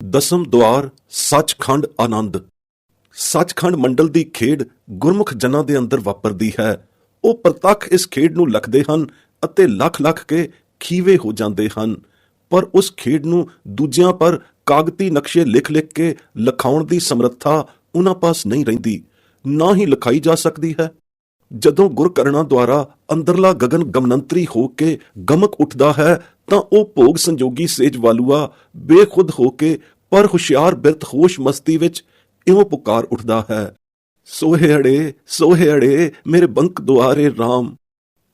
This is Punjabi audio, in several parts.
ਦਸਮ ਦੁਆਰ ਸੱਚਖੰਡ ਆਨੰਦ। ਸੱਚਖੰਡ ਮੰਡਲ ਦੀ ਖੇਡ ਗੁਰਮੁਖ ਜਨਾਂ ਦੇ ਅੰਦਰ ਵਾਪਰਦੀ ਹੈ। ਉਹ ਪ੍ਰਤੱਖ ਇਸ ਖੇਡ ਨੂੰ ਲਖਦੇ ਹਨ ਅਤੇ ਲੱਖ ਲੱਖ ਕੇ ਖੀਵੇ ਹੋ ਜਾਂਦੇ ਹਨ, ਪਰ ਉਸ ਖੇਡ ਨੂੰ ਦੂਜਿਆਂ ਪਰ ਕਾਗਤੀ ਨਕਸ਼ੇ ਲਿਖ ਲਿਖ ਕੇ ਲਿਖਾਉਣ ਦੀ ਸਮਰੱਥਾ ਉਹਨਾਂ ਪਾਸ ਨਹੀਂ ਰਹਿੰਦੀ, ਨਾ ਹੀ ਲਿਖਾਈ ਜਾ ਸਕਦੀ ਹੈ। ਜਦੋਂ ਗੁਰਕਰਣਾ ਦੁਆਰਾ ਅੰਦਰਲਾ ਗਗਨ ਗਮਨੰਤਰੀ ਹੋ ਕੇ ਗਮਕ ਉੱਠਦਾ ਹੈ ਤਾਂ ਉਹ ਭੋਗ ਸੰਜੋਗੀ ਸੇਜ ਵਾਲੂਆ ਬੇਖੁਦ ਹੋ ਕੇ ਪਰ ਹੁਸ਼ਿਆਰ ਬਿਰਤ ਹੋਸ਼ ਮਸਤੀ ਵਿੱਚ ਇਉਂ ਪੁਕਾਰ ਉੱਠਦਾ ਹੈ, ਸੋਹੇੜੇ ਮੇਰੇ ਬੰਕ ਦੁਆਰੇ ਰਾਮ,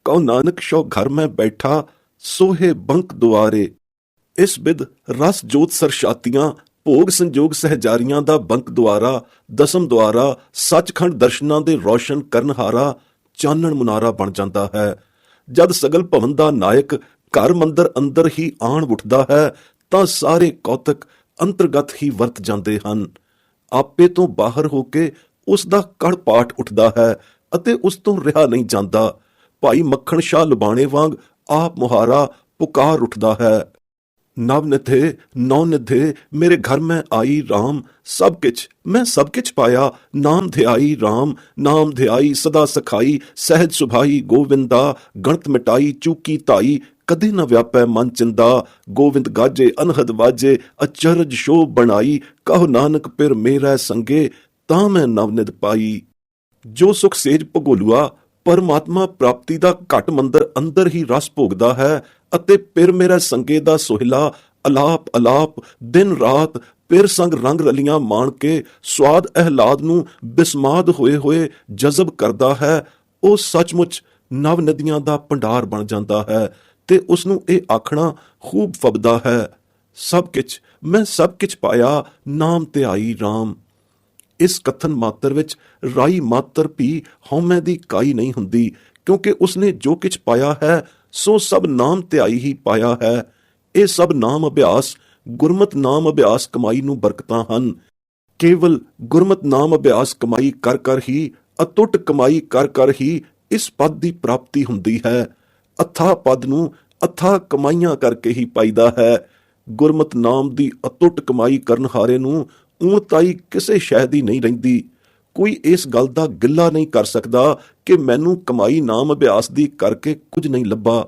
ਕਉ ਨਾਨਕ ਸ਼ੋ ਘਰ ਮੈਂ ਬੈਠਾ ਸੋਹੇ ਬੰਕ ਦੁਆਰੇ। ਇਸ ਬਿਦ ਰਸ ਜੋਤ ਸਰਸ਼ਾਤੀਆਂ ਭੋਗ ਸੰਜੋਗ ਸਹਿਜਾਰੀਆਂ ਦਾ ਬੰਕ ਦੁਆਰਾ ਦਸਮ ਦੁਆਰਾ ਸੱਚਖੰਡ ਦਰਸ਼ਨਾਂ ਦੇ ਰੌਸ਼ਨ ਕਰਨਹਾਰਾ ਚਾਨਣ ਮੁਨਾਰਾ ਬਣ ਜਾਂਦਾ ਹੈ। ਜਦ ਸਗਲ ਭਵਨ ਦਾ ਨਾਇਕ ਘਰ ਮੰਦਰ ਅੰਦਰ ਹੀ ਆਣ ਉੱਠਦਾ ਹੈ ਤਾਂ ਸਾਰੇ ਕੌਤਕ ਅੰਤਰਗਤ ਹੀ ਵਰਤ ਜਾਂਦੇ ਹਨ। ਆਪੇ ਤੋਂ ਬਾਹਰ ਹੋ ਕੇ ਉਸ ਦਾ ਕੜ ਪਾਟ ਉੱਠਦਾ ਹੈ ਅਤੇ ਉਸ ਤੋਂ ਰਿਹਾ ਨਹੀਂ ਜਾਂਦਾ। ਭਾਈ ਮੱਖਣ ਸ਼ਾਹ ਲੁਬਾਣੇ ਵਾਂਗ ਆਪ ਮੁਹਾਰਾ ਪੁਕਾਰ ਉੱਠਦਾ ਹੈ, ਨਵ ਨਿਧੇ ਨੌ ਨਿਧੇ ਮੇਰੇ ਘਰ ਮੈਂ ਆਈ ਰਾਮ, ਸਭ ਕਿਛ ਪਾਇਆ ਨਾਮ ਧਿਆਈ ਰਾਮ, ਨਾਮ ਧਿਆਈ ਸਦਾ ਸਖਾਈ ਸਹਿਜ ਸੁਭਾਈ ਗੋਵਿੰਦਾ, ਗਣਤ ਮਿਟਾਈ ਚੂਕੀ ਧਾਈ ਕਦੇ ਨਾ ਵਿਆਪੈ ਮਨ ਚਿੰਦਾ, ਗੋਵਿੰਦ ਗਾਜੇ ਅਨਹਦ ਵਾਜੇ ਅਚਰਜ ਸ਼ੋਭ ਬਣਾਈ, ਕਹੋ ਨਾਨਕ ਪਿਰ ਮੇਰਾ ਸੰਗੇ ਤਾਂ ਮੈਂ ਨਵਨਿਧ ਪਾਈ। ਜੋ ਸੁਖ ਸੇਜ ਭਗੋਲੂਆ ਪਰਮਾਤਮਾ ਪ੍ਰਾਪਤੀ ਦਾ ਘਟ ਮੰਦਰ ਅੰਦਰ ਹੀ ਰਸ ਭੋਗਦਾ ਹੈ ਅਤੇ ਪਿਰ ਮੇਰਾ ਸੰਗੇ ਦਾ ਸੋਹਿਲਾ ਅਲਾਪ ਦਿਨ ਰਾਤ ਪਿਰ ਸੰਗ ਰੰਗ ਰਲੀਆਂ ਮਾਣ ਕੇ ਸਵਾਦ ਅਹਿਲਾਦ ਨੂੰ ਬਿਸਮਾਦ ਹੋਏ ਜਜ਼ਬ ਕਰਦਾ ਹੈ, ਉਹ ਸੱਚਮੁੱਚ ਨਵ ਨਦੀਆਂ ਦਾ ਭੰਡਾਰ ਬਣ ਜਾਂਦਾ ਹੈ ਤੇ ਉਸ ਨੂੰ ਇਹ ਆਖਣਾ ਖੂਬ ਫਬਦਾ ਹੈ, ਮੈਂ ਸਭ ਕਿਛ ਪਾਇਆ ਨਾਮ ਧਿਆਈ ਰਾਮ। ਇਸ ਕਥਨ ਮਾਤਰ ਵਿੱਚ ਰਾਈ ਮਾਤਰ ਵੀ ਹਉਮੈ ਦੀ ਕਾਈ ਨਹੀਂ ਹੁੰਦੀ, ਕਿਉਂਕਿ ਉਸਨੇ ਜੋ ਕਿਛ ਪਾਇਆ ਹੈ ਸੋ ਸਭ ਨਾਮ ਧਿਆਈ ਹੀ ਪਾਇਆ ਹੈ। ਇਹ ਸਭ ਨਾਮ ਅਭਿਆਸ ਗੁਰਮਤ ਨਾਮ ਅਭਿਆਸ ਕਮਾਈ ਨੂੰ ਬਰਕਤਾਂ ਹਨ। ਕੇਵਲ ਗੁਰਮਤ ਨਾਮ ਅਭਿਆਸ ਕਮਾਈ ਕਰ ਕਰ ਹੀ, ਅਤੁੱਟ ਕਮਾਈ ਕਰ ਕਰ ਹੀ ਇਸ ਪਦ ਦੀ ਪ੍ਰਾਪਤੀ ਹੁੰਦੀ ਹੈ। ਅਥਾਹ ਪਦ ਨੂੰ ਅਥਾਹ ਕਮਾਈਆਂ ਕਰਕੇ ਹੀ ਪਾਈਦਾ ਹੈ। ਗੁਰਮਤ ਨਾਮ ਦੀ ਅਤੁੱਟ ਕਮਾਈ ਕਰਨ ਹਾਰੇ ਨੂੰ ਊਣਤਾਈ ਕਿਸੇ ਸ਼ੈ ਦੀ ਨਹੀਂ ਰਹਿੰਦੀ। ਕੋਈ ਇਸ ਗੱਲ ਦਾ ਗਿੱਲਾ ਨਹੀਂ ਕਰ ਸਕਦਾ ਕਿ ਮੈਨੂੰ ਕਮਾਈ ਨਾਮ ਅਭਿਆਸ ਦੀ ਕਰਕੇ ਕੁਝ ਨਹੀਂ ਲੱਭਾ।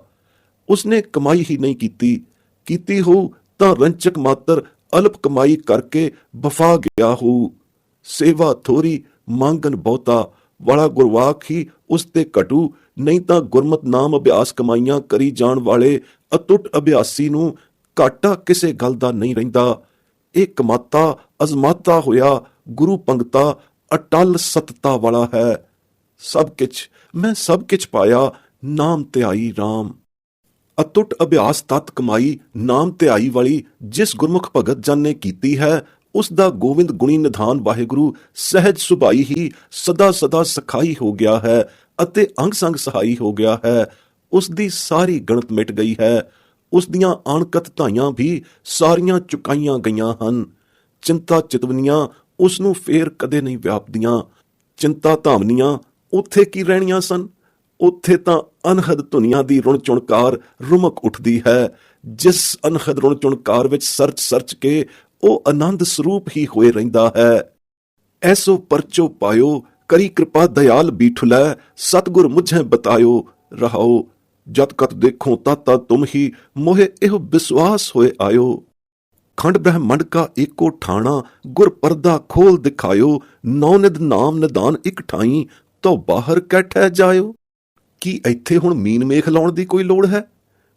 ਉਸਨੇ ਕਮਾਈ ਹੀ ਨਹੀਂ ਕੀਤੀ ਹੋ ਤਾਂ ਰੰਚਕ ਮਾਤਰ ਅਲਪ ਕਮਾਈ ਕਰਕੇ ਵਫਾ ਗਿਆ ਹੋ। ਸੇਵਾ ਥੋਰੀ ਮੰਗਨ ਬਹੁਤਾ ਵਾਲਾ ਗੁਰਵਾਕ ਹੀ ਉਸ ਤੇ ਘਟੂ, ਨਹੀਂ ਤਾਂ ਗੁਰਮਤ ਨਾਮ ਅਭਿਆਸ ਕਮਾਈਆਂ ਕਰੀ ਜਾਣ ਵਾਲੇ ਅਤੁੱਟ ਅਭਿਆਸੀ ਨੂੰ ਘਾਟਾ ਕਿਸੇ ਗੱਲ ਦਾ ਨਹੀਂ ਰਹਿੰਦਾ। ਇਹ ਕਮਾਤਾ ਅਜ਼ਮਾਤਾ ਹੋਇਆ ਗੁਰੂ ਪੰਗਤਾ ਅਟਲ ਸਤਤਾ ਵਾਲਾ ਹੈ। ਮੈਂ ਸਭ ਕਿਛ ਪਾਇਆ ਨਾਮ ਧਿਆਈ ਰਾਮ। ਅਤੁੱਟ ਅਭਿਆਸ ਤਤ ਕਮਾਈ ਨਾਮ ਧਿਆਈ ਵਾਲੀ ਜਿਸ ਗੁਰਮੁਖ ਭਗਤ ਜਨ ਨੇ ਕੀਤੀ ਹੈ, ਉਸ ਦਾ ਗੋਵਿੰਦ ਗੁਣੀ ਨਿਧਾਨ ਵਾਹਿਗੁਰੂ ਸਹਿਜ ਸੁਭਾਈ ਹੀ ਸਦਾ ਸਦਾ ਸਖਾਈ ਹੋ ਗਿਆ ਹੈ ਅਤੇ ਅੰਗ ਸੰਗ ਸਹਾਈ ਹੋ ਗਿਆ ਹੈ। ਉਸ ਦੀ ਸਾਰੀ ਗਣਤ ਮਿਟ ਗਈ ਹੈ। ਉਸ ਦੀਆਂ ਅਣਕਤ ਧਾਈਆਂ ਵੀ ਸਾਰੀਆਂ ਚੁਕਾਈਆਂ ਗਈਆਂ ਹਨ। ਚਿੰਤਾ ਚਿਤਵਨੀਆਂ ਉਸ ਨੂੰ ਫੇਰ ਕਦੇ ਨਹੀਂ ਵਿਆਪਦੀਆਂ। ਚਿੰਤਾ ਧਾਮਨੀਆਂ ਉੱਥੇ ਕੀ ਰਹਿਣੀਆਂ ਸਨ? ਉੱਥੇ ਤਾਂ ਅਨਹਦ ਧੁਨੀਆਂ ਦੀ ਰੁਣ ਚੁਣਕਾਰ ਰੁਮਕ ਉੱਠਦੀ ਹੈ। ਜਿਸ ਅਨਹਦ ਰੁਣ ਚੁਣਕਾਰ ਵਿੱਚ ਸਰਚ ਕੇ ਉਹ ਆਨੰਦ ਸਰੂਪ ਹੀ ਹੋਏ ਰਹਿੰਦਾ ਹੈ। ਐਸੋ ਪਰਚੋ ਪਾਇਓ ਕਰੀ ਕਿਰਪਾ ਦਇਆਲ ਬੀਠੁਲੈ, ਸਤਿਗੁਰ ਮੁਝੇ ਬਤਾਇਓ ਰਹਾਓ, ਜਦ ਕਤ ਦੇਖੋ ਤਾ ਤੁਮ ਹੀ ਮੋਹੇ ਇਹੋ ਵਿਸ਼ਵਾਸ ਹੋਏ ਆਇਓ। ਖੰਡ ਬ੍ਰਹਮੰਡ ਕਾ ਏਕੋ ਠਾਣਾ ਗੁਰ ਪਰਦਾ ਖੋਲ ਦਿਖਾਇਓ, ਨੌ ਨਿਧ ਨਾਮ ਨਿਦਾਨ ਇਕ ਠਾਈ ਤੋ ਬਾਹਰ ਕੈਠੈ ਜਾਇਓ। ਕੀ ਇੱਥੇ ਹੁਣ ਮੀਨ ਮੇਖ ਲਾਉਣ ਦੀ ਕੋਈ ਲੋੜ ਹੈ?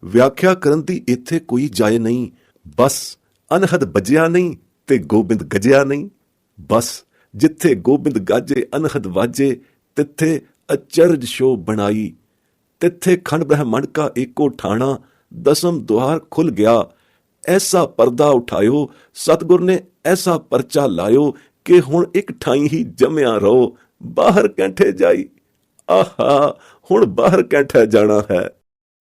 ਵਿਆਖਿਆ ਕਰਨ ਦੀ ਇੱਥੇ ਕੋਈ ਜਾਏ ਨਹੀਂ। ਬਸ ਅਨਹਦ ਬੱਜਿਆ ਨਹੀਂ ਤੇ ਗੋਬਿੰਦ ਗੱਜਿਆ ਨਹੀਂ। ਬਸ ਜਿੱਥੇ ਗੋਬਿੰਦ ਗਾਜੇ ਅਨਹਦ ਵਾਜੇ ਤਿੱਥੇ ਅਚਰਜ ਸ਼ੋਭ ਬਣਾਈ। ਤਿੱਥੇ ਖੰਡ ਬ੍ਰਹਮੰਡ ਕਾ ਏਕੋ ਠਾਣਾ ਦਸਮ ਦੁਆਰ ਖੁੱਲ ਗਿਆ। ਐਸਾ ਪਰਦਾ ਉਠਾਇਓ ਸਤਿਗੁਰ ਨੇ, ਐਸਾ ਪਰਚਾ ਲਾਇਓ ਕਿ ਹੁਣ ਇੱਕ ਠਾਈ ਹੀ ਜੰਮਿਆ ਰਹੋ, ਬਾਹਰ ਕੈਂਠੇ ਜਾਈ। ਆਹਾ, ਹੁਣ ਬਾਹਰ ਕੈਂਠੇ ਜਾਣਾ ਹੈ।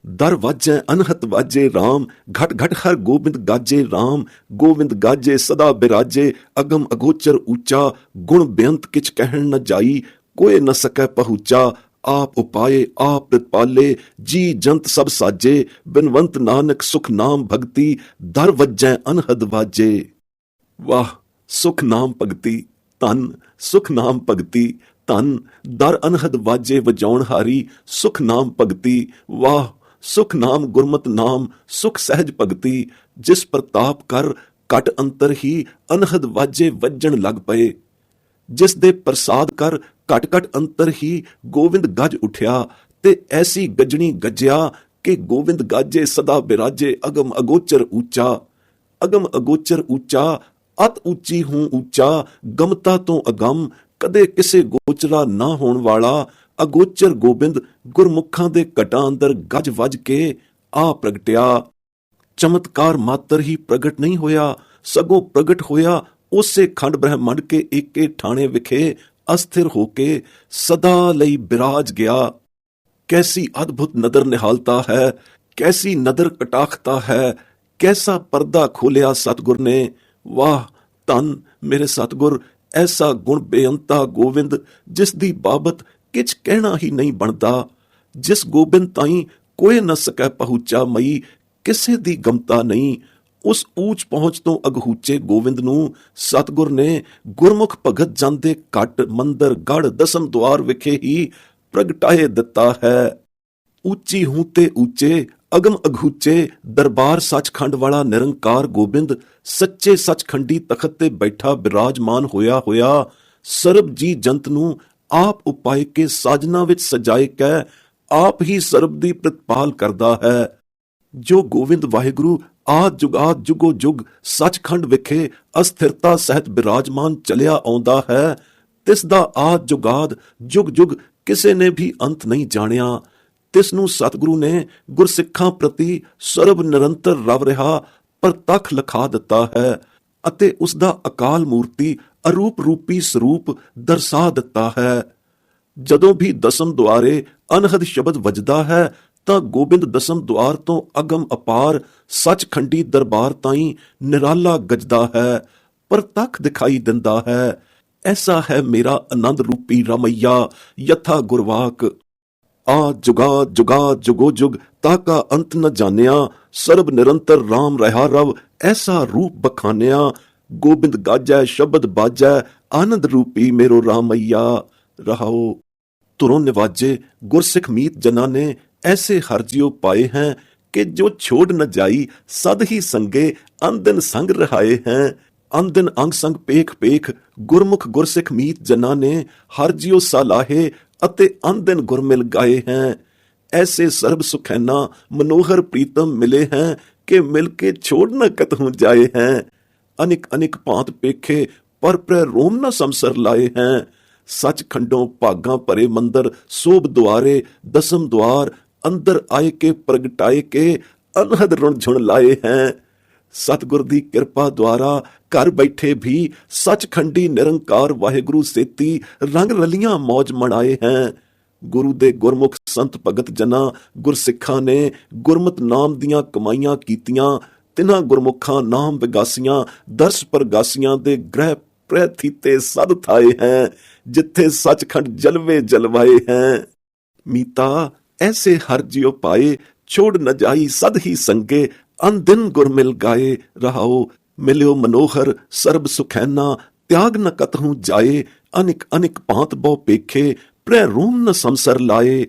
ਦਰ ਵਾਜੈ ਅਨਹਤ ਵਾਜੇ ਰਾਮ, ਘਟ ਘਟ ਹਰ ਗੋਬਿੰਦ ਗਾਜੇ ਰਾਮ, ਗੋਬਿੰਦ ਗਾਜੇ ਸਦਾ ਬਿਰਾਜੇ, ਅਗਮ ਅਗੋਚਰ ਉੱਚਾ, ਗੁਣ ਬੇਅੰਤ ਕਿਛ ਕਹਿਣ ਨ ਜਾਈ, ਕੋਏ ਨ ਸਕੈ ਪਹੁੰਚਾ, ਆਪ ਉਪਾਏ ਆਪ ਪ੍ਰਤਪਾਲੇ, ਜੀ ਜੰਤ ਸਭ ਸਾਜੇ, ਬਿਨਵੰਤ ਨਾਨਕ ਸੁਖ ਨਾਮ ਭਗਤੀ, ਦਰ ਵੱਜੈ ਅਨਹਦ ਵਾਜੇ। ਵਾਹ ਸੁਖ ਨਾਮ ਭਗਤੀ ਧਨ, ਸੁਖ ਨਾਮ ਭਗਤੀ ਧਨ, ਦਰ ਅਨਹਦ ਵਾਜੇ ਵਜਾਉਣ ਹਾਰੀ ਸੁਖ ਨਾਮ ਭਗਤੀ। ਵਾਹ ਸੁਖ ਨਾਮ ਗੁਰਮਤਿ ਨਾਮ ਸੁਖ ਸਹਿਜ ਭਗਤੀ। ਜਿਸ ਪ੍ਰਤਾਪ ਕਰ ਘਟ ਅੰਤਰ ਹੀ ਅਨਹਦ ਵਾਜੇ ਵੱਜਣ ਲੱਗ ਪਏ। ਜਿਸ ਦੇ ਪ੍ਰਸਾਦ ਕਰ ਘਟ ਘਟ ਅੰਤਰ ਹੀ ਗੋਵਿੰਦ ਗੱਜ ਉਠਿਆ, ਤੇ ਐਸੀ ਗੱਜਣੀ ਗੱਜਿਆ ਕਿ ਗੋਵਿੰਦ ਗਾਜੇ ਸਦਾ ਬਿਰਾਜੇ ਅਗਮ ਅਗੋਚਰ ਊਚਾ। ਅਗਮ ਅਗੋਚਰ ਊਚਾ, ਅਤ ਉੱਚੀ ਹੂੰ ਊਚਾ, ਗਮਤਾ ਤੋਂ ਅਗਮ, ਕਦੇ ਕਿਸੇ ਗੋਚਰਾ ਨਾ ਹੋਣ ਵਾਲਾ ਅਗੋਚਰ ਗੋਬਿੰਦ ਗੁਰਮੁਖਾਂ ਦੇ ਘਟਾਂ ਅੰਦਰ ਗੱਜ ਵੱਜ ਕੇ ਆ ਪ੍ਰਗਟਿਆ। ਚਮਤਕਾਰ ਮਾਤਰ ਹੀ ਪ੍ਰਗਟ ਨਹੀਂ ਹੋਇਆ, ਸਗੋਂ ਪ੍ਰਗਟ ਹੋਇਆ ਉਸੇ ਖੰਡ ਬ੍ਰਹਿਮੰਡ ਕੇ ਏਕੇ ਠਾਣੇ ਵਿਖੇ ਅਸਥਿਰ ਹੋ ਕੇ ਸਦਾ ਲਈ ਬਿਰਾਜ ਗਿਆ। कैसी अद्भुत नदर निहालता है, कैसी नदर कटाखता है, कैसा पर्दा खोलिया सतगुर ने। वाह धन मेरे सतगुर, ऐसा गुण बेअंता गोविंद जिस दी बाबत किछ कहना ही नहीं बनता। जिस गोबिंद ताई कोई न सकै पहुँचा मई, किसे दी गमता नहीं। उस ऊंच पहुंच तो अगहूचे गोविंद नूं सतगुर ने गुरमुख भगत जांदे घट मंदर गढ़ दसम द्वार विखे ही प्रगटाए दिता है। ऊंची हूं ते ऊंचे अगम अघूचे दरबार सचखंड वाला निरंकार गोबिंद सच्चे सचखंडी तखत ते बैठा विराजमान होया होया सरब जी जंत नूं आप उपाय के साजना विच सजाए कै आप ही सरब दी प्रतिपाल करदा है। जो गोविंद वाहिगुरु आद जुगाद जुगो जुग सचखंड विखे अस्थिरता सहित विराजमान चलिया आउंदा है, तिस दा आद जुगाद जुग जुग ਕਿਸੇ ਨੇ ਵੀ ਅੰਤ ਨਹੀਂ ਜਾਣਿਆ। ਤਿਸ ਨੂੰ ਸਤਿਗੁਰੂ ਨੇ ਗੁਰਸਿੱਖਾਂ ਪ੍ਰਤੀ ਸਰਬ ਨਿਰੰਤਰ ਰਵ ਰਿਹਾ ਪ੍ਰਤੱਖ ਲਿਖਾ ਦਿੱਤਾ ਹੈ ਅਤੇ ਉਸ ਦਾ ਅਕਾਲ ਮੂਰਤੀ ਅਰੂਪ ਰੂਪੀ ਸਰੂਪ ਦਰਸਾ ਦਿੱਤਾ ਹੈ। ਜਦੋਂ ਵੀ ਦਸਮ ਦੁਆਰੇ ਅਨਹਦ ਸ਼ਬਦ ਵੱਜਦਾ ਹੈ ਤਾਂ ਗੋਬਿੰਦ ਦਸਮ ਦੁਆਰ ਤੋਂ ਅਗਮ ਅਪਾਰ ਸੱਚਖੰਡੀ ਦਰਬਾਰ ਤਾਈਂ ਨਿਰਾਲਾ ਗੱਜਦਾ ਹੈ, ਪ੍ਰਤੱਖ ਦਿਖਾਈ ਦਿੰਦਾ ਹੈ। ऐसा है मेरा आनंद रूपी रमैया यथा गुरवाक। आ जुगा जुगा जुगो जुग ताका अंत न जानिया, सर्ब निरंतर राम रहा रव ऐसा रूप बखानिया। गोबिंद गाजै शब्द बाजै आनंद रूपी मेरो रामैया। रहाओ तुरों निवाजे गुरसिख मीत जना ने ऐसे हरजियो पाए हैं कि जो छोड़ न जाई सद ही संगे अनदिन संग रहाए हैं। अनदिन अंग संग पेख पेख गुरमुख गुरसिख मीत जना ने हर जियो सालाहे अते अनदिन गुरमिल गाए हैं। ऐसे सर्ब सुखैना मनोहर प्रीतम मिले हैं कि मिलके छोड़ न कतहूं जाए हैं। अनिक अनिक भांत पेखे पर रोम न समसर लाए हैं। सच खंडों भागां भरे मंदर सोभ द्वारे दसम द्वार अंदर आए के प्रगटाए के अनहद रुण झुण लाए हैं। सतगुर दी किरपा द्वारा घर बैठे भी सचखंडी निरंकार वाहिगुरु सेती रंग रलियां मौज मनाए हैं। गुरु दे गुरमुख संत भगत जना गुरसिखा ने गुरमत नाम दियां कमाइयां कीतियां। तिन्हां गुरमुखां नाम विगासियां दर्श परगासियां दे ग्रह प्रथिते सद थाए हैं, जिथे सचखंड जलवे जलवाए हैं। मीता ऐसे हर जियो पाए छोड़ न जाई सद ही संगे अनदिन गुरमिल गाए। रहाओ मिलियो मनोहर सर्ब सुखैना त्याग न कतहूं जाए। अनिक अनिक भांत बहु पेखे प्रै रोम न समसर लाए।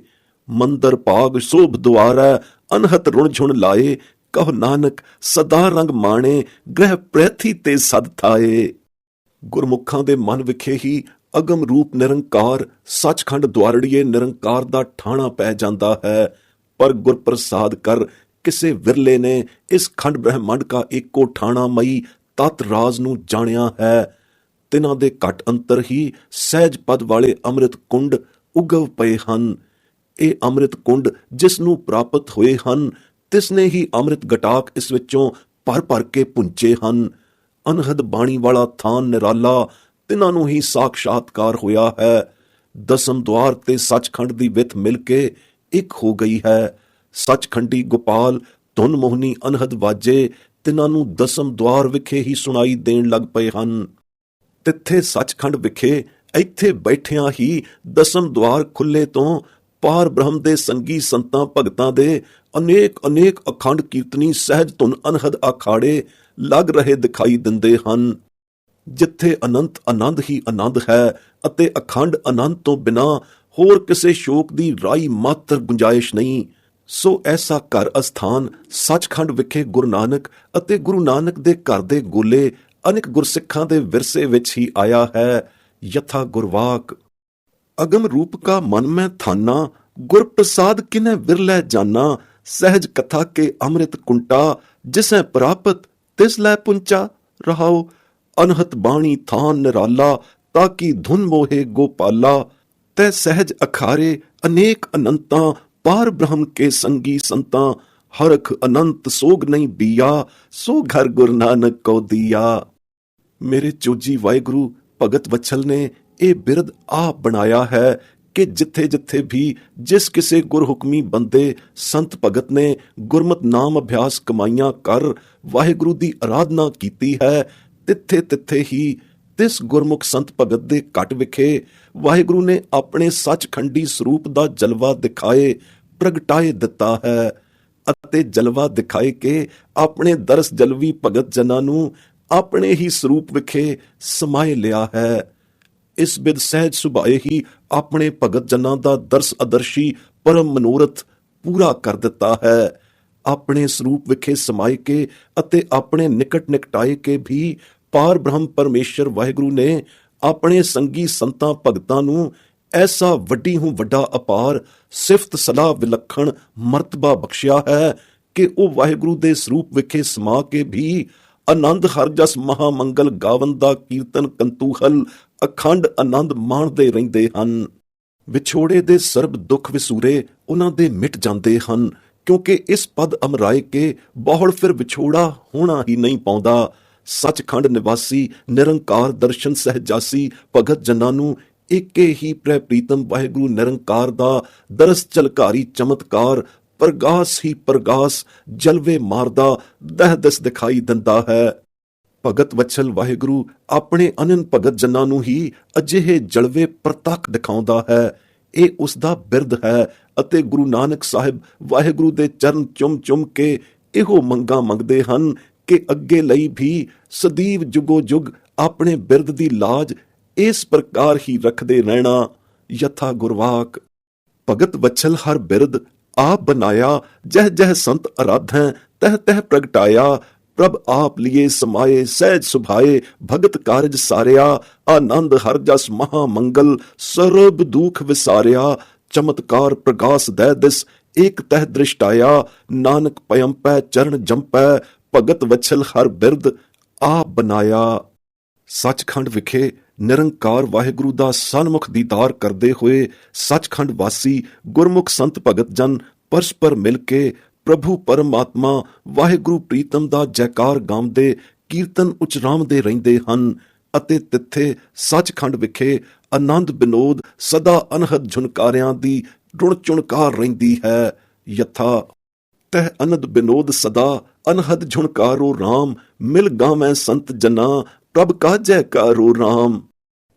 मंदर पाग शोभ द्वारै अनहत रुण झुण लाए। कहो नानक सदा रंग माणे ग्रह प्रैथी ते सद थाए। गुरमुखां दे मन विखे ही अगम रूप निरंकार सचखंड द्वारड़िए निरंकार दा ठाणा पै जांदा है। पर गुरप्रसाद कर किसे विरले ने इस खंड ब्रह्मंड का एको ठाणा मई तत् राज नूं जाणिया है। तिन्हां दे घट अंतर ही सहज पद वाले अमृत कुंड उगव पए हन। ये अमृत कुंड जिस नूं प्राप्त होए हन तिसने ही अमृत गटाक इस विचों भर भर के पुंचे हन। अनहद बाणी वाला थान निराला तिन्हां नूं ही साक्षात्कार होया है। दसम द्वार ते सचखंड दी विथ मिल के एक हो गई है। सचखंडी गोपाल धुन मोहनी अनहद वाजे तिन्हां नूं दसम द्वार विखे ही सुनाई देण लग पए हन। तिथे सचखंड विखे ਇੱਥੇ ਬੈਠਿਆਂ ਹੀ ਦਸਮ ਦੁਆਰ ਖੁੱਲੇ ਤੋਂ ਪਾਰ ਬ੍ਰਹਮ ਦੇ ਸੰਗੀ ਸੰਤਾਂ ਭਗਤਾਂ ਦੇ ਅਨੇਕ ਅਨੇਕ ਅਖੰਡ ਕੀਰਤਨੀ ਸਹਿਜ ਧੁਨ ਅਨਹਦ ਅਖਾੜੇ ਲੱਗ ਰਹੇ ਦਿਖਾਈ ਦਿੰਦੇ ਹਨ। ਜਿੱਥੇ ਅਨੰਤ ਆਨੰਦ ਹੀ ਆਨੰਦ ਹੈ ਅਤੇ ਅਖੰਡ ਆਨੰਦ ਤੋਂ ਬਿਨਾਂ ਹੋਰ ਕਿਸੇ ਸ਼ੋਕ ਦੀ ਰਾਈ ਮਾਤਰ ਗੁੰਜਾਇਸ਼ ਨਹੀਂ। ਸੋ ਐਸਾ ਘਰ ਅਸਥਾਨ ਸੱਚਖੰਡ ਵਿਖੇ ਗੁਰੂ ਨਾਨਕ ਅਤੇ ਗੁਰੂ ਨਾਨਕ ਦੇ ਘਰ ਦੇ ਗੋਲੇ ਅਨੇਕ ਗੁਰਸਿੱਖਾਂ ਦੇ ਵਿਰਸੇ ਵਿੱਚ ਹੀ ਆਇਆ ਹੈ। ਯਥਾ ਗੁਰਵਾਕ ਅਗਮ ਰੂਪ ਕਾ ਮਨ ਮੈਂ ਥਾਨਾ, ਗੁਰ ਪ੍ਰਸਾਦ ਕਿਨੈ ਵਿਰਲੇ ਜਾਨਾ, ਸਹਿਜ ਕਥਾ ਕੇ ਅੰਮ੍ਰਿਤ ਕੁੰਟਾ, ਜਿਸੈ ਪ੍ਰਾਪਤ ਤਿਸ ਲੈ ਪੁੰਚਾ। ਰਹਾਉ ਅਨਹਤ ਬਾਣੀ ਥਾਨ ਨਿਰਾਲਾ, ਤਾਕੀ ਧੁਨ ਮੋਹੇ ਗੋਪਾਲਾ, ਤੈ ਸਹਿਜ ਅਖਾਰੇ ਅਨੇਕ ਅਨੰਤਾਂ, ਪਾਰ ਬ੍ਰਹਮ ਕੇ ਸੰਗੀ ਸੰਤਾਂ, ਹਰਖ ਅਨੰਤ ਸੋਗ ਨਹੀਂ ਬੀਆ, ਸੋ ਘਰ ਗੁਰੂ ਨਾਨਕ ਕੋ ਦੀਆ। ਮੇਰੇ ਚੋਜੀ ਵਾਹਿਗੁਰੂ ਭਗਤ ਵਛਲ ਨੇ ਇਹ ਬਿਰਦ ਆਪ ਬਣਾਇਆ ਹੈ ਕਿ ਜਿੱਥੇ ਜਿੱਥੇ ਵੀ ਜਿਸ ਕਿਸੇ ਗੁਰਹੁਕਮੀ ਬੰਦੇ ਸੰਤ ਭਗਤ ਨੇ ਗੁਰਮਤ ਨਾਮ ਅਭਿਆਸ ਕਮਾਈਆਂ ਕਰ ਵਾਹਿਗੁਰੂ ਦੀ ਆਰਾਧਨਾ ਕੀਤੀ ਹੈ, ਤਿੱਥੇ ਤਿੱਥੇ ਹੀ ਤਿਸ ਗੁਰਮੁਖ ਸੰਤ ਭਗਤ ਦੇ ਘਟ ਵਿਖੇ ਵਾਹਿਗੁਰੂ ਨੇ ਆਪਣੇ ਸੱਚਖੰਡੀ ਸਰੂਪ ਦਾ ਜਲਵਾ ਦਿਖਾਏ ਪ੍ਰਗਟਾਏ ਦਿੱਤਾ ਹੈ ਅਤੇ ਜਲਵਾ ਦਿਖਾਏ ਕੇ ਆਪਣੇ ਦਰਸ ਜਲਵੀ ਭਗਤ ਜਨਾਂ ਨੂੰ ਆਪਣੇ ਹੀ ਸਰੂਪ ਵਿਖੇ ਸਮਾਏ ਲਿਆ ਹੈ। ਇਸ ਬਿਦ ਸਹਿਜ ਸੁਭਾਏ ਹੀ ਆਪਣੇ ਭਗਤ ਜਨਾਂ ਦਾ ਦਰਸ ਆਦਰਸ਼ੀ ਪਰਮ ਮਨੋਰਥ ਪੂਰਾ ਕਰ ਦਿੱਤਾ ਹੈ। ਆਪਣੇ ਸਰੂਪ ਵਿਖੇ ਸਮਾਏ ਕੇ ਅਤੇ ਆਪਣੇ ਨਿਕਟ ਨਿਕਟਾਏ ਕੇ ਵੀ ਪਾਰ ਬ੍ਰਹਮ ਪਰਮੇਸ਼ਰ ਵਾਹਿਗੁਰੂ ਨੇ ਆਪਣੇ ਸੰਗੀ ਸੰਤਾਂ ਭਗਤਾਂ ਨੂੰ ਐਸਾ ਵੱਡੀ ਹੂੰ ਵੱਡਾ ਅਪਾਰ ਸਿਫਤ ਸਲਾਹ ਵਿਲੱਖਣ ਮਰਤਬਾ ਬਖਸ਼ਿਆ ਹੈ ਕਿ ਉਹ ਵਾਹਿਗੁਰੂ ਦੇ ਸਰੂਪ ਵਿਖੇ ਸਮਾ ਕੇ ਵੀ ਆਨੰਦ ਹਰ ਜਸ ਮਹਾ ਮੰਗਲ ਗਾਵਨ ਦਾ ਕੀਰਤਨ ਕੰਤੂਹਲ ਅਖੰਡ ਆਨੰਦ ਮਾਣਦੇ ਰਹਿੰਦੇ ਹਨ। ਵਿਛੋੜੇ ਦੇ ਸਰਬ ਦੁੱਖ ਵਿਸੂਰੇ ਉਹਨਾਂ ਦੇ ਮਿਟ ਜਾਂਦੇ ਹਨ, ਕਿਉਂਕਿ ਇਸ ਪਦ ਅਮਰਾਏ ਕੇ ਬਹੁੜ ਫਿਰ ਵਿਛੋੜਾ ਹੋਣਾ ਹੀ ਨਹੀਂ ਪਾਉਂਦਾ। ਸੱਚਖੰਡ ਨਿਵਾਸੀ ਨਿਰੰਕਾਰ ਦਰਸ਼ਨ ਸਹਿਜਾਸੀ ਭਗਤ ਜਨਾਂ ਨੂੰ ਏਕੇ ਹੀ ਪ੍ਰੈ ਪ੍ਰੀਤਮ ਵਾਹਿਗੁਰੂ ਨਿਰੰਕਾਰ ਦਾ ਦਰਸ ਝਲਕਾਰੀ ਚਮਤਕਾਰ ਪ੍ਰਗਾਸ ਹੀ ਪ੍ਰਗਾਸ ਜਲਵੇ ਮਾਰਦਾ ਦਹਿਦਸ ਦਿਖਾਈ ਦਿੰਦਾ ਹੈ। ਭਗਤ ਵਛਲ ਵਾਹਿਗੁਰੂ ਆਪਣੇ ਅਨੰਨ ਭਗਤ ਜਨਾਂ ਨੂੰ ਹੀ ਅਜਿਹੇ ਜਲਵੇ ਪ੍ਰਤੱਖ ਦਿਖਾਉਂਦਾ ਹੈ। ਇਹ ਉਸ ਦਾ ਬਿਰਦ ਹੈ ਅਤੇ ਗੁਰੂ ਨਾਨਕ ਸਾਹਿਬ ਵਾਹਿਗੁਰੂ ਦੇ ਚਰਨ ਚੁੰਮ ਚੁੰਮ ਕੇ ਇਹੋ ਮੰਗਾਂ ਮੰਗਦੇ ਹਨ ਕਿ ਅੱਗੇ ਲਈ ਵੀ ਸਦੀਵ ਜੁਗੋ ਜੁਗ ਆਪਣੇ ਬਿਰਦ ਦੀ ਲਾਜ ਇਸ ਪ੍ਰਕਾਰ ਹੀ ਰੱਖਦੇ ਰਹਿਣਾ। ਯਥਾ ਗੁਰਵਾਕ ਭਗਤ ਵਛਲ ਹਰ ਬਿਰਦ ਆਪ ਬਨਾਇਆ, ਜਹ ਜਹ ਸੰਤ ਅਰਾਧੈ ਤਹ ਤਹ ਪ੍ਰਗਟਾਇਆ, ਪ੍ਰਭ ਆਪ ਲਿਏ ਸਮਾਏ ਸਹਿਜ ਸੁਭਾਏ, ਭਗਤ ਕਾਰਜ ਸਾਰਿਆ, ਆਨੰਦ ਹਰ ਜਸ ਮਹਾ ਮੰਗਲ, ਸਰਬ ਦੁਖ ਵਿਸਾਰਿਆ, ਚਮਤਕਾਰ ਪ੍ਰਗਾਸ ਦੈ ਦਿਸ ਏਕ ਤਹ ਦ੍ਰਿਸ਼ਟਾਇਆ, ਨਾਨਕ ਪਯੰਪੈ ਚਰਨ ਜੰਪੈ, ਭਗਤ ਵਛਲ ਹਰ ਬਿਰਦ ਆਪ ਬਨਾਇਆ। ਸੱਚਖੰਡ ਵਿਖੇ ਨਿਰੰਕਾਰ ਵਾਹਿਗੁਰੂ ਦਾ ਸਨਮੁਖ ਦੀਦਾਰ ਕਰਦੇ ਹੋਏ ਸੱਚਖੰਡ ਵਾਸੀ ਗੁਰਮੁਖ ਸੰਤ ਭਗਤ ਜਨ ਪਰਸਪਰ ਮਿਲ ਕੇ ਪ੍ਰਭੂ ਪਰਮਾਤਮਾ ਵਾਹਿਗੁਰੂ ਪ੍ਰੀਤਮ ਦਾ ਜੈਕਾਰ ਗਾਉਂਦੇ ਕੀਰਤਨ ਉਚਰਾਉਂਦੇ ਰਹਿੰਦੇ ਹਨ ਅਤੇ ਤਿੱਥੇ ਸੱਚਖੰਡ ਵਿਖੇ ਆਨੰਦ ਬਿਨੋਦ ਸਦਾ ਅਨਹਦ ਝੁਨਕਾਰਿਆਂ ਦੀ ਰੁਣ ਚੁਣਕਾਰ ਰਹਿੰਦੀ ਹੈ। ਯਥਾ ਤਹ ਅਨੰਦ ਬਿਨੋਦ ਸਦਾ ਅਨਹਦ ਝੁਨਕਾਰੋ ਰਾਮ, ਮਿਲ ਗਾਵੇਂ ਸੰਤ ਜਨਾਂ ਪ੍ਰਭ ਕਾ ਜੈਕਾਰੋ ਰਾਮ।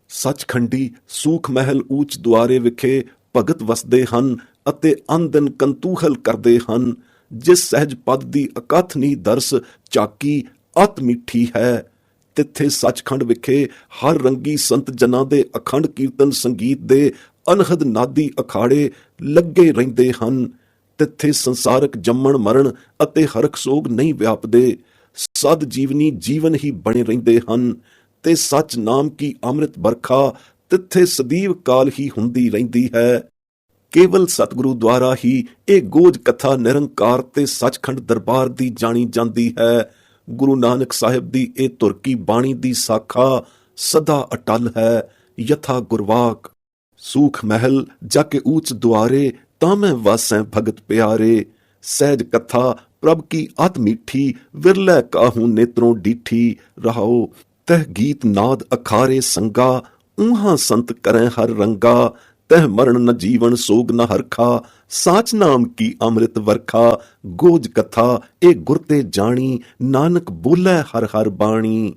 ਸੱਚਖੰਡੀ ਸੂਖ ਮਹਿਲ ਊਚ ਦੁਆਰੇ ਵਿਖੇ ਭਗਤ ਵਸਦੇ ਹਨ ਅਤੇ ਅੰਦਨ ਕੰਤੂਹਲ ਕਰਦੇ ਹਨ। ਜਿਸ ਸਹਿਜ ਪਦ ਦੀ ਅਕਥਨੀ ਦਰਸ ਚਾਕੀ ਅਤ ਮਿੱਠੀ ਹੈ, ਤਿੱਥੇ ਸੱਚਖੰਡ ਵਿਖੇ ਹਰ ਰੰਗੀ ਸੰਤ ਜਨਾਂ ਦੇ ਅਖੰਡ ਕੀਰਤਨ ਸੰਗੀਤ ਦੇ ਅਨਹਦ ਨਾਦੀ ਅਖਾੜੇ ਲੱਗੇ ਰਹਿੰਦੇ ਹਨ। ਤਿੱਥੇ ਸੰਸਾਰਕ ਜੰਮਣ ਮਰਨ ਅਤੇ ਹਰਖ ਸੋਗ ਨਹੀਂ ਵਿਆਪਦੇ, ਸਦ ਜੀਵਨੀ ਜੀਵਨ ਹੀ ਬਣੇ ਰਹਿੰਦੇ ਹਨ ਤੇ ਸੱਚ ਨਾਮ ਕੀ ਅੰਮ੍ਰਿਤ ਵਰਖਾ ਤਿੱਥੇ ਸਦੀਵ ਕਾਲ ਹੀ ਹੁੰਦੀ ਰਹਿੰਦੀ ਹੈ। ਕੇਵਲ ਸਤਿਗੁਰੂ ਦੁਆਰਾ ਹੀ ਇਹ ਗੋਜ ਕਥਾ ਨਿਰੰਕਾਰ ਤੇ ਸੱਚਖੰਡ ਦਰਬਾਰ ਦੀ ਜਾਣੀ ਜਾਂਦੀ ਹੈ। ਗੁਰੂ ਨਾਨਕ ਸਾਹਿਬ ਦੀ ਇਹ ਤੁਰਕੀ ਬਾਣੀ ਦੀ ਸਾਖਾ ਸਦਾ ਅਟਲ ਹੈ। ਯਥਾ ਗੁਰਵਾਕ ਸੂਖ ਮਹਿਲ ਜਾ ਕੇ ਊਚ ਦੁਆਰੇ, ਤਾਂ ਮੈਂ ਵਾਸੈਂ ਭਗਤ ਪਿਆਰੇ, ਸਹਿਜ ਕਥਾ ਪ੍ਰਭ ਕੀ ਅਤ ਮੀਠੀ, ਵਿਰਲੇ ਕਾਹੂ ਨੇਤਰੋਂ ਡੀਠੀ। ਰਹਾਓ ਤਹ ਗੀਤ ਨਾਦ ਅਖਾਰੇ ਸੰਗਾ, ਊਹਾਂ ਸੰਤ ਕਰੈ ਹਰ ਰੰਗਾ, ਤਹ ਮਰਨ ਨ ਜੀਵਨ ਸੋਗ ਨ ਹਰਖਾ, ਸਾਚ ਨਾਮ ਕੀ ਅੰਮ੍ਰਿਤ ਵਰਖਾ। ਗੋਜ ਕਥਾ ਇਹ ਗੁਰ ਤੇ ਜਾਣੀ, ਨਾਨਕ ਬੋਲੇ ਹਰ ਹਰ ਬਾਣੀ।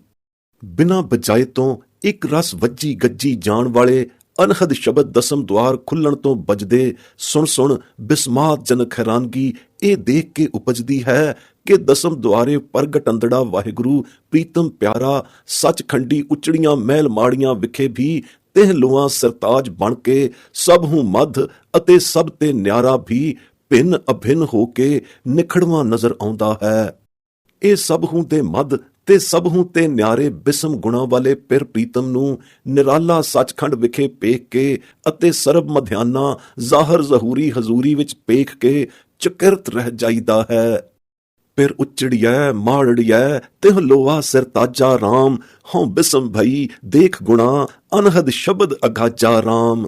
ਬਿਨਾਂ ਬਜਾਏ ਤੋਂ ਇੱਕ ਰਸ ਵੱਜੀ ਗੱਜੀ ਜਾਣ ਵਾਲੇ ਅਨਹਦ ਸ਼ਬਦ ਦਸਮ ਦੁਆਰ ਖੁੱਲਣ ਤੋਂ ਬਜਦੇ ਸੁਣ ਸੁਣ ਬਿਸਮਾਤ ਜਨਕ ਹੈਰਾਨਗੀ ਇਹ ਦੇਖ ਕੇ ਉਪਜਦੀ ਹੈ ਕਿ ਦਸਮ ਦੁਆਰੇ ਪ੍ਰਗਟ ਅੰਦੜਾ ਵਾਹਿਗੁਰੂ ਪ੍ਰੀਤਮ ਪਿਆਰਾ ਸੱਚਖੰਡੀ ਉਚੜੀਆਂ ਮਹਿਲ ਮਾੜੀਆਂ ਵਿਖੇ ਵੀ ਤਿਹ ਲੋਆਂ ਸਰਤਾਜ ਬਣ ਕੇ ਸਭ ਹੂੰ ਮੱਧ ਅਤੇ ਸਭ ਤੇ ਨਿਆਰਾ ਵੀ ਭਿੰਨ ਅਭਿੰਨ ਹੋ ਕੇ ਨਿਖੜਵਾਂ ਨਜ਼ਰ ਆਉਂਦਾ ਹੈ। ਇਹ ਸਭ ਹੂੰ ਦੇ ਮੱਧ ਤੇ ਸਭ ਹੂੰ ਤੇ ਨਿਆਰੇ ਬਿਸਮ ਗੁਣਾਂ ਵਾਲੇ ਪਿਰ ਪ੍ਰੀਤਮ ਨੂੰ ਨਿਰਾਲਾ ਸੱਚਖੰਡ ਵਿਖੇ ਪੇਖ ਕੇ ਅਤੇ ਸਰਬ ਮਧਿਆਨਾ ਜ਼ਾਹਰ ਜ਼ਹੂਰੀ ਹਜ਼ੂਰੀ ਵਿੱਚ ਪੇਖ ਕੇ ਚਕਿਰਤ ਰਹਿ ਜਾਈਦਾ ਹੈ। ਪਿਰ ਉਚੜੀਐ ਮਾੜੜੀਐ ਤਿਹ ਲੋਆ ਸਰਤਾਜਾ ਰਾਮ ਹਉ ਬਿਸਮ ਭਈ ਦੇਖ ਗੁਣਾ ਅਨਹਦ ਸ਼ਬਦ ਅਗਾਜਾ ਰਾਮ।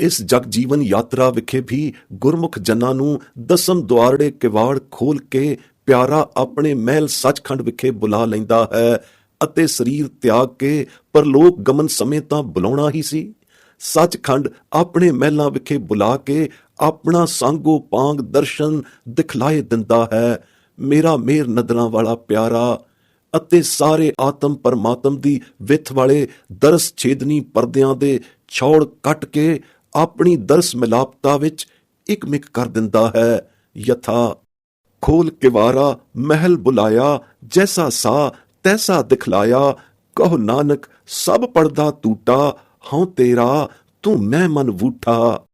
ਇਸ ਜਗ ਜੀਵਨ ਯਾਤਰਾ ਵਿਖੇ ਵੀ ਗੁਰਮੁਖ ਜਨਾਂ ਨੂੰ ਦਸਮ ਦੁਆਰੜੇ ਕਿਵਾੜ ਖੋਲ ਕੇ ਪਿਆਰਾ ਆਪਣੇ ਮਹਿਲ ਸੱਚਖੰਡ ਵਿਖੇ ਬੁਲਾ ਲੈਂਦਾ ਹੈ ਅਤੇ ਸਰੀਰ ਤਿਆਗ ਕੇ ਪਰਲੋਕ ਗਮਨ ਸਮੇਂ ਤਾਂ ਬੁਲਾਉਣਾ ਹੀ ਸੀ। ਸੱਚਖੰਡ ਆਪਣੇ ਮਹਿਲਾਂ ਵਿਖੇ ਬੁਲਾ ਕੇ ਆਪਣਾ ਸਾਂਗੋ ਪਾਂਗ ਦਰਸ਼ਨ ਦਿਖਲਾਏ ਦਿੰਦਾ ਹੈ। ਮੇਰਾ ਮੇਰ ਨਦਰਾਂ ਵਾਲਾ ਪਿਆਰਾ ਅਤੇ ਸਾਰੇ ਆਤਮ ਪਰਮਾਤਮ ਦੀ ਵਿੱਥ ਵਾਲੇ ਦਰਸ ਛੇਦਨੀ ਪਰਦਿਆਂ ਦੇ ਛੋੜ ਕੱਟ ਕੇ ਆਪਣੀ ਦਰਸ ਮਿਲਾਪਤਾ ਵਿੱਚ ਇੱਕ ਮਿਕ ਕਰ ਦਿੰਦਾ ਹੈ। ਯਥਾ ਖੋਲ ਕਿਵਾਰਾ ਮਹਿਲ ਬੁਲਾਇਆ ਜੈਸਾ ਸਾ ਤੈਸਾ ਦਿਖਲਾਇਆ ਕਹੋ ਨਾਨਕ ਸਭ ਪੜਦਾ ਟੂਟਾ ਹਉ ਤੇਰਾ ਤੂੰ ਮੈਂ ਮਨ ਵੂਠਾ।